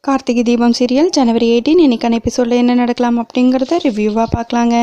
Karthigai Deepam serial ஜனவரி 18 இன்னைக்கான எபிசோடில் என்ன நடக்கலாம் அப்படிங்கிறத ரிவ்யூவாக பார்க்கலாங்க.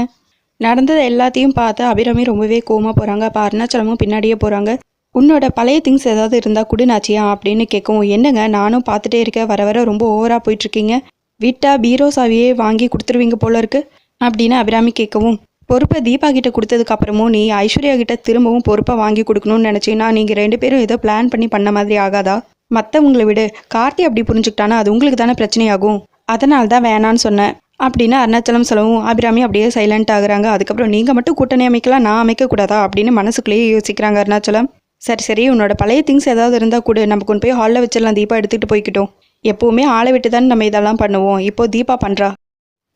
நடந்தது எல்லாத்தையும் பார்த்து அபிராமி ரொம்பவே கோமா போகிறாங்க. அப்போ அருணாச்சலமும் பின்னாடியே போகிறாங்க. உன்னோட பழைய திங்ஸ் ஏதாவது இருந்தால் குடுனாச்சியா அப்படின்னு கேட்கவும், என்னங்க நானும் பார்த்துட்டே இருக்கேன், வர வர ரொம்ப ஓவராக போயிட்டுருக்கீங்க, விட்டா பீரோ சாவியே வாங்கி கொடுத்துருவீங்க போல இருக்கு அப்படின்னு அபிராமி கேட்கவும், பொறுப்பை தீபா கிட்ட கொடுத்ததுக்கு அப்புறமும் நீ ஐஸ்வர்யா கிட்ட திரும்பவும் பொறுப்பை வாங்கி கொடுக்கணும்னு நினச்சின்னா நீங்கள் 2 பேரும் ஏதோ பிளான் பண்ண மாதிரி ஆகாதா? மற்றவங்களை விட கார்த்தி அப்படி புரிஞ்சுக்கிட்டானா அது உங்களுக்கு தானே பிரச்சனையாகும், அதனால தான் வேணான்னு சொன்னேன் அப்படின்னு அருணாச்சலம் சொல்லவும் அபிராமி அப்படியே சைலண்ட் ஆகுறாங்க. அதுக்கப்புறம் நீங்கள் மட்டும் கூட்டணி அமைக்கலாம், நான் அமைக்கக்கூடாதா அப்படின்னு மனசுக்குள்ளேயே யோசிக்கிறாங்க அருணாச்சலம். சரி உன்னோட பழைய திங்ஸ் ஏதாவது இருந்தால் கூட நம்ம கொண்டு போய் ஹாலில் வச்சிடலாம், தீபா எடுத்துகிட்டு போய்கிட்டோம். எப்போவுமே ஆளை விட்டு தானே நம்ம இதெல்லாம் பண்ணுவோம், இப்போது தீபா பண்ணுறா,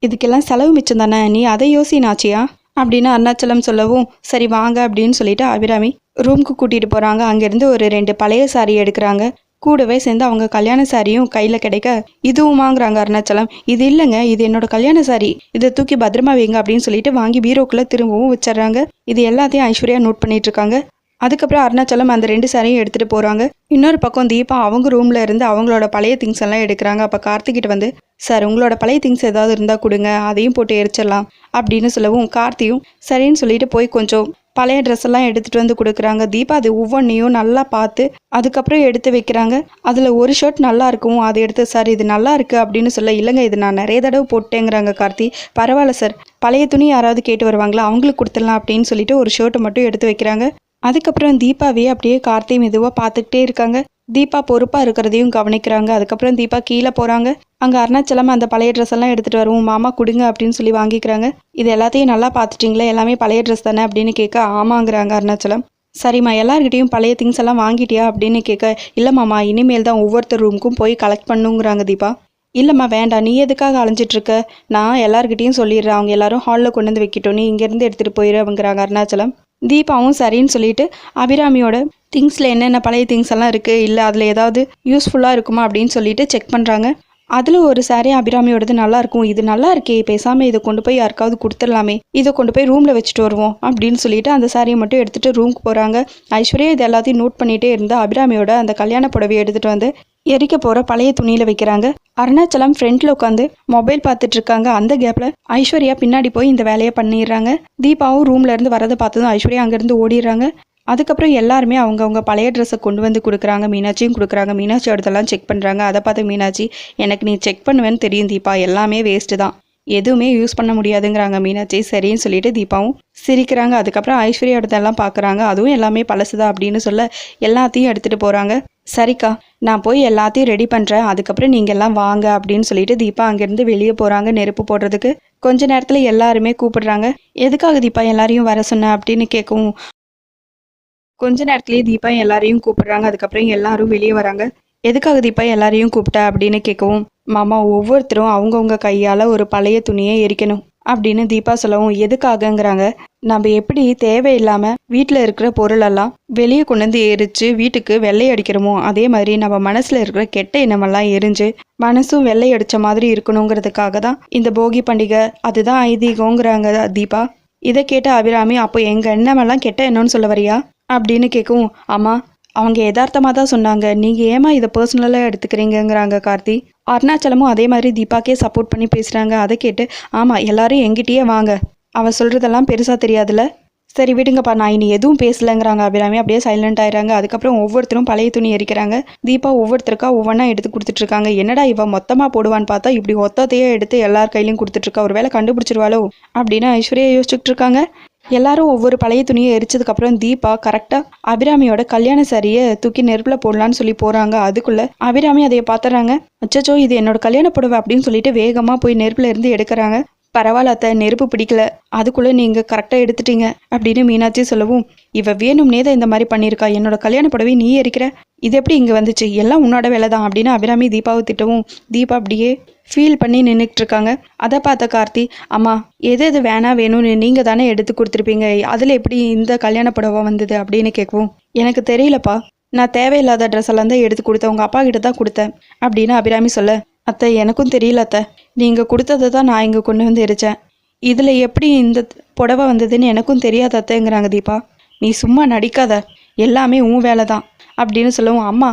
இதுக்கெல்லாம் செலவு மிச்சம் தானே, நீ அதை யோசினாச்சியா அப்படின்னு அருணாச்சலம் சொல்லவும், சரி வாங்க அப்படின்னு சொல்லிட்டு அபிராமி ரூமுக்கு கூட்டிகிட்டு போகிறாங்க. அங்கேருந்து ஒரு 2 பழைய சாரி எடுக்கிறாங்க. கூடவே சேர்ந்து அவங்க கல்யாண சாரியும் கையில் கிடைக்க இதுவும் வாங்குறாங்க அருணாச்சலம். இது இல்லைங்க, இது என்னோட கல்யாண சாரி, இதை தூக்கி பத்திரமா வைங்க அப்படின்னு சொல்லிட்டு வாங்கி பீரோக்குள்ளே திரும்பவும் வச்சிடறாங்க. இது எல்லாத்தையும் ஐஸ்வர்யா நோட் பண்ணிட்டு இருக்காங்க. அதுக்கப்புறம் அருணாச்சலம் அந்த 2 சாரியும் எடுத்துகிட்டு போகிறாங்க. இன்னொரு பக்கம் தீபா அவங்க ரூமில் இருந்து அவங்களோட பழைய திங்ஸ் எல்லாம் எடுக்கிறாங்க. அப்போ கார்த்திகிட்ட வந்து, சார் உங்களோட பழைய திங்ஸ் ஏதாவது இருந்தால் கொடுங்க, அதையும் போட்டு எரிச்சிடலாம் அப்படின்னு சொல்லவும், கார்த்தியும் சரின்னு சொல்லிட்டு போய் கொஞ்சம் பழைய ட்ரெஸ் எல்லாம் எடுத்துகிட்டு வந்து கொடுக்குறாங்க. தீபா அது ஒவ்வொன்றையும் நல்லா பார்த்து அதுக்கப்புறம் எடுத்து வைக்கிறாங்க. அதில் ஒரு ஷர்ட் நல்லா இருக்கும், அதை எடுத்து சார் இது நல்லா இருக்குது அப்படின்னு சொல்ல, இல்லைங்க இது நான் நிறைய தடவை போட்டேங்கிறாங்க கார்த்தி. பரவாயில்ல சார், பழைய துணி யாராவது கேட்டு வருவாங்களா, அவங்களுக்கு கொடுத்துடலாம் அப்படின்னு சொல்லிட்டு ஒரு ஷர்ட்டை மட்டும் எடுத்து வைக்கிறாங்க. அதுக்கப்புறம் தீபாவே அப்படியே கார்த்தி மெதுவாக பார்த்துக்கிட்டே இருக்காங்க. தீபா பொறுப்பாக இருக்கிறதையும் கவனிக்கிறாங்க. அதுக்கப்புறம் தீபா கீழே போகிறாங்க. அங்கே அருணாச்சலம் அந்த பழைய ட்ரெஸ் எல்லாம் எடுத்துகிட்டு வருவோம், மாமா கொடுங்க அப்படின்னு சொல்லி வாங்கிக்கிறாங்க. இது எல்லாத்தையும் நல்லா பார்த்துட்டிங்களே, எல்லாமே பழைய ட்ரெஸ் தானே அப்படின்னு கேட்க, ஆமாங்கிறாங்க அருணாச்சலம். சரிம்மா எல்லாருக்கிட்டையும் பழைய திங்ஸ் எல்லாம் வாங்கிட்டியா அப்படின்னு கேட்க, இல்லை மாமா இனிமேல் தான் ஒவ்வொருத்தர் ரூமுக்கும் போய் கலெக்ட் பண்ணுங்கிறாங்க தீபா. இல்லைம்மா வேண்டாம், நீ எதுக்காக அலைஞ்சிட்ருக்க, நான் எல்லாருக்கிட்டையும் சொல்லிடுறேன், அவங்க எல்லாரும் ஹாலில் கொண்டு வந்து வைக்கிட்டோம், நீ இங்கேருந்து எடுத்துகிட்டு போயிடுறவங்கிறாங்க அருணாச்சலம். தீபாவும் சரின்னு சொல்லிட்டு அபிராமியோட திங்ஸில் என்னென்ன பழைய திங்ஸ் எல்லாம் இருக்குது, இல்லை அதில் ஏதாவது யூஸ்ஃபுல்லாக இருக்குமா அப்படின்னு சொல்லிட்டு செக் பண்ணுறாங்க. அதில் ஒரு சாரி அபிராமியோடது நல்லாயிருக்கும், இது நல்லா இருக்கே, பேசாமல் இதை கொண்டு போய் யாருக்காவது கொடுத்துடலாமே, இதை கொண்டு போய் ரூமில் வச்சுட்டு வருவோம் அப்படின்னு சொல்லிட்டு அந்த சாரியை மட்டும் எடுத்துகிட்டு ரூமுக்கு போகிறாங்க. ஐஸ்வர்யா இது எல்லாத்தையும் நோட் பண்ணிகிட்டே இருந்தால் அபிராமியோட அந்த கல்யாண புடவையை எடுத்துகிட்டு வந்து எரிக்க போகிற பழைய துணியில் வைக்கிறாங்க. அருணாச்சலம் ஃப்ரெண்டில் உட்காந்து மொபைல் பார்த்துட்டு இருக்காங்க. அந்த கேப்பில் ஐஸ்வர்யா பின்னாடி போய் இந்த வேலையை பண்ணிடுறாங்க. தீபாவும் ரூம்ல இருந்து வரதை பார்த்ததும் ஐஸ்வர்யா அங்கேருந்து ஓடிடுறாங்க. அதுக்கப்புறம் எல்லாருமே அவங்கவுங்க பழைய ட்ரெஸ்ஸை கொண்டு வந்து கொடுக்குறாங்க. மீனாட்சியும் கொடுக்குறாங்க. மீனாட்சி அடுத்தெல்லாம் செக் பண்ணுறாங்க. அதை பார்த்து மீனாட்சி, எனக்கு நீ செக் பண்ணுவேன்னு தெரியும் தீபா, எல்லாமே வேஸ்ட்டு தான், எதுவுமே யூஸ் பண்ண முடியாதுங்கிறாங்க மீனாட்சி. சரின்னு சொல்லிட்டு தீபாவும் சிரிக்கிறாங்க. அதுக்கப்புறம் ஐஸ்வர்யா அடுத்தெல்லாம் பார்க்குறாங்க. அதுவும் எல்லாமே பழசுதான் அப்படின்னு சொல்ல எல்லாத்தையும் எடுத்துகிட்டு போகிறாங்க. சரிக்கா நான் போய் எல்லாத்தையும் ரெடி பண்ணுறேன், அதுக்கப்புறம் நீங்கள் எல்லாம் வாங்க அப்படின்னு சொல்லிட்டு தீபா அங்கேருந்து வெளியே போகிறாங்க நெருப்பு போடுறதுக்கு. கொஞ்ச நேரத்தில் எல்லாருமே கூப்பிடுறாங்க. எதுக்காக தீபா எல்லாரையும் வர சொன்ன அப்படின்னு கேட்கவும், கொஞ்ச நேரத்துலேயே தீபா எல்லாரையும் கூப்பிடுறாங்க. அதுக்கப்புறம் எல்லாரும் வெளியே வராங்க. எதுக்காக தீபா எல்லாரையும் கூப்பிட்ட அப்படின்னு கேட்கவும், மாமா ஒவ்வொருத்தரும் அவங்கவுங்க கையால் ஒரு பழைய துணியை எரிக்கணும் அப்படின்னு தீபா சொல்லவும், எதுக்காகங்கிறாங்க. நம்ம எப்படி தேவையில்லாமல் வீட்டில் இருக்கிற பொருளெல்லாம் வெளியே கொண்டு வந்து எரித்து வீட்டுக்கு வெள்ளை அடிக்கிறோமோ, அதே மாதிரி நம்ம மனசில் இருக்கிற கெட்ட எண்ணமெல்லாம் எரிஞ்சு மனசும் வெள்ளை அடித்த மாதிரி இருக்கணுங்கிறதுக்காக தான் இந்த போகி பண்டிகை, அதுதான் ஐதீகங்கிறாங்க தீபா. இதை கேட்ட அபிராமி, அப்போ எங்கள் எண்ணமெல்லாம் கெட்ட எண்ணம்னு சொல்ல வரியா அப்படின்னு கேட்கவும், ஆமாம் அவங்க யதார்த்தமாக தான் சொன்னாங்க, நீங்கள் ஏமா இதை பர்சனலாக எடுத்துக்கிறீங்கிறாங்க கார்த்தி. அருணாச்சலமும் அதே மாதிரி தீபாக்கே சப்போர்ட் பண்ணி பேசுகிறாங்க. அதை கேட்டு, ஆமாம் எல்லாரும் எங்கிட்டயே வாங்க, அவள் சொல்கிறதெல்லாம் பெருசாக தெரியாதுல்ல, சரி விடுங்கப்பா நான் இனி எதுவும் பேசலைங்கிறாங்க அபிராமி. அப்படியே சைலண்ட் ஆயிடுறாங்க. அதுக்கப்புறம் ஒவ்வொருத்தரும் பழைய துணி எரிக்கிறாங்க. தீபா ஒவ்வொருத்தருக்கா ஒவ்வொன்றா எடுத்து கொடுத்துட்ருக்காங்க. என்னடா இவ மொத்தமாக போடுவான்னு பார்த்தா இப்படி மொத்தத்தையே எடுத்து எல்லார் கையிலையும் கொடுத்துட்ருக்கா, ஒரு வேளை கண்டுபிடிச்சிருவாளோ அப்படின்னு ஐஸ்வர்யா யோசிச்சுட்டு இருக்காங்க. எல்லாரும் ஒவ்வொரு பழைய துணியை எரிச்சதுக்கப்புறம் தீபா கரெக்டாக அபிராமியோட கல்யாண சாரியை தூக்கி நெருப்பில் போடலான்னு சொல்லி போகிறாங்க. அதுக்குள்ளே அபிராமி அதையை பார்த்துறாங்க. அச்சச்சோ இது என்னோட கல்யாண புடவை அப்படின்னு சொல்லிட்டு வேகமாக போய் நெருப்பில் இருந்து எடுக்கிறாங்க. பரவாயில்ல அத்தை, நெருப்பு பிடிக்கல, அதுக்குள்ளே நீங்கள் கரெக்டாக எடுத்துட்டீங்க அப்படின்னு மீனாட்சி சொல்லவும், இவ வேணும்னே தான் இந்த மாதிரி பண்ணியிருக்கா, என்னோட கல்யாண புடவை நீ எரிக்கிற, இது எப்படி இங்கே வந்துச்சு, எல்லாம் உன்னோட வேலை தான் அப்படின்னு அபிராமி தீபாவை திட்டவும், தீபா அப்படியே ஃபீல் பண்ணி நின்றுட்டு இருக்காங்க. அதை பார்த்த கார்த்தி, அம்மா எது எது வேணும்னு நீங்கள் தானே எடுத்து கொடுத்துருப்பீங்க, அதில் எப்படி இந்த கல்யாண புடவை வந்தது அப்படின்னு கேட்கவும், எனக்கு தெரியலப்பா, நான் தேவையில்லாத ட்ரெஸ் எல்லாம் தான் எடுத்து கொடுத்தேன், உங்கள் அப்பா கிட்ட தான் கொடுத்தேன் அப்படின்னு அபிராமி சொல்ல, அத்தை எனக்கும் தெரியல அத்தை, நீங்கள் கொடுத்ததை தான் நான் இங்கே கொண்டு வந்து எரித்தேன், இதில் எப்படி இந்த புடவை வந்ததுன்னு எனக்கும் தெரியாத அத்தைங்கிறாங்க தீபா. நீ சும்மா நடிக்காத, எல்லாமே உன் வேலை தான் அப்படின்னு சொல்லவும், அம்மா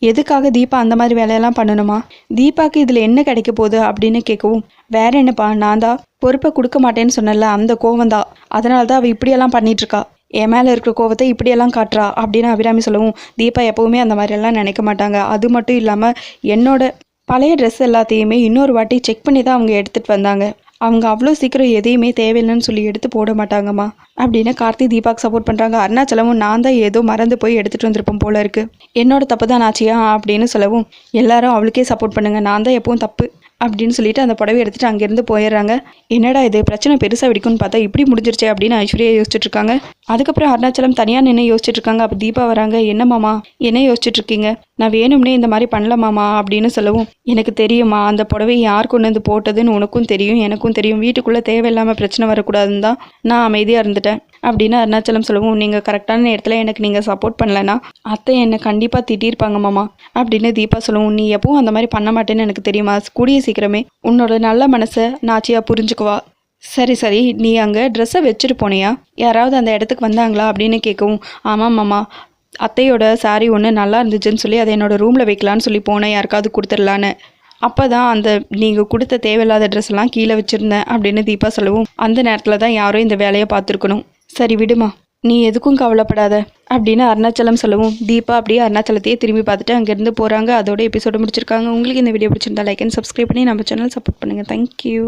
எதுக்காக தீபா அந்த மாதிரி வேலையெல்லாம் பண்ணணுமா? தீபாவுக்கு இதில் என்ன கிடைக்க போகுது அப்படின்னு கேட்கவும், வேற என்னப்பா, நான் தான் பொறுப்பை கொடுக்க மாட்டேன்னு சொன்னல, அந்த கோவம் தான். அதனால தான் அவள் இப்படியெல்லாம் பண்ணிகிட்ருக்கா. என் மேலே இருக்கிற கோவத்தை இப்படியெல்லாம் காட்டுறா அப்படின்னு அபிராமி சொல்லவும், தீபா எப்போவுமே அந்த மாதிரியெல்லாம் நினைக்க மாட்டாங்க. அது மட்டும் இல்லாமல் என்னோட பழைய ட்ரெஸ் எல்லாத்தையுமே இன்னொரு வாட்டி செக் பண்ணி தான் அவங்க எடுத்துகிட்டு வந்தாங்க. அவங்க அவ்வளோ சீக்கிரம் எதையுமே தேவையில்லைன்னு சொல்லி எடுத்து போட மாட்டாங்கம்மா அப்படின்னு கார்த்தி தீபாக்கு சப்போர்ட் பண்ணுறாங்க. அருணாச்சலமும் நான் தான் ஏதோ மறந்து போய் எடுத்துகிட்டு வந்திருப்போம் போல இருக்குது, என்னோட தப்பு தான் ஆச்சியா அப்படின்னு சொல்லவும், எல்லாரும் அவளுக்கே சப்போர்ட் பண்ணுங்கள், நான் தான் எப்பவும் தப்பு அப்படின்னு சொல்லிட்டு அந்த புடவை எடுத்துகிட்டு அங்கேருந்து போயிடுறாங்க. என்னடா இது பிரச்சனை பெருசாக வெடிக்கும்னு பார்த்தா இப்படி முடிஞ்சிருச்சே அப்படின்னு ஐஸ்வர்யா யோசிச்சுட்டு இருக்காங்க. அதுக்கப்புறம் அருணாச்சலம் தனியாக நின்று யோசிச்சுட்டு இருக்காங்க. அப்போ தீபா வராங்க. என்ன மாமா என்ன யோசிச்சுட்டு இருக்கீங்க? நான் வேணும்னே இந்த மாதிரி பண்ணலாமாமா அப்படின்னு சொல்லவும், எனக்கு தெரியுமா அந்த புடவை யார் கொண்டு வந்து போட்டதுன்னு உனக்கும் தெரியும் எனக்கும் தெரியும். வீட்டுக்குள்ளே தேவையில்லாமல் பிரச்சனை வரக்கூடாதுன்னு தான் நான் அமைதியாக இருந்துட்டேன் அப்படின்னு அருணாச்சலம் சொல்லவும், நீங்கள் கரெக்டான நேரத்தில் எனக்கு நீங்கள் சப்போர்ட் பண்ணலைன்னா அத்தை என்னை கண்டிப்பாக திட்டியிருப்பாங்க மாமா அப்படின்னு தீபா சொல்லவும், நீ எப்பவும் அந்த மாதிரி பண்ண மாட்டேன்னு எனக்கு தெரியுமா, கூடிய சீக்கிரமே உன்னோட நல்ல மனசை நாச்சியா புரிஞ்சுக்குவா. சரி சரி, நீ அங்கே ட்ரெஸ்ஸை வச்சுட்டு போனியா? யாராவது அந்த இடத்துக்கு வந்தாங்களா அப்படின்னு கேட்கவும், ஆமாம் மாமா, அத்தையோட சாரீ ஒன்று நல்லா இருந்துச்சுன்னு சொல்லி அதை என்னோடய ரூமில் வைக்கலான்னு சொல்லி போனேன், யாருக்காவது கொடுத்துடலான்னு. அப்போ தான் அந்த நீங்கள் கொடுத்த தேவையில்லாத ட்ரெஸ் எல்லாம் கீழே வச்சுருந்தேன் அப்படின்னு தீபா சொல்லவும், அந்த நேரத்தில் தான் யாரும் இந்த வேலையை பார்த்துருக்கணும். சரி விடுமா, நீ எதுக்கும் கவலைப்படாத அப்படின்னு அருணாச்சலம் சொல்லவும், தீபா அப்படியே அருணாச்சலத்தையே திரும்பி பார்த்துட்டு அங்கேருந்து போகிறாங்க. அதோட எபிசோடு முடிச்சிருக்காங்க. உங்களுக்கு இந்த வீடியோ பிடிச்சிருந்தா லைக் அண்ட் சப்ஸ்கிரைப் பண்ணி நம்ம சேனல் சப்போர்ட் பண்ணுங்கள். தேங்க்யூ.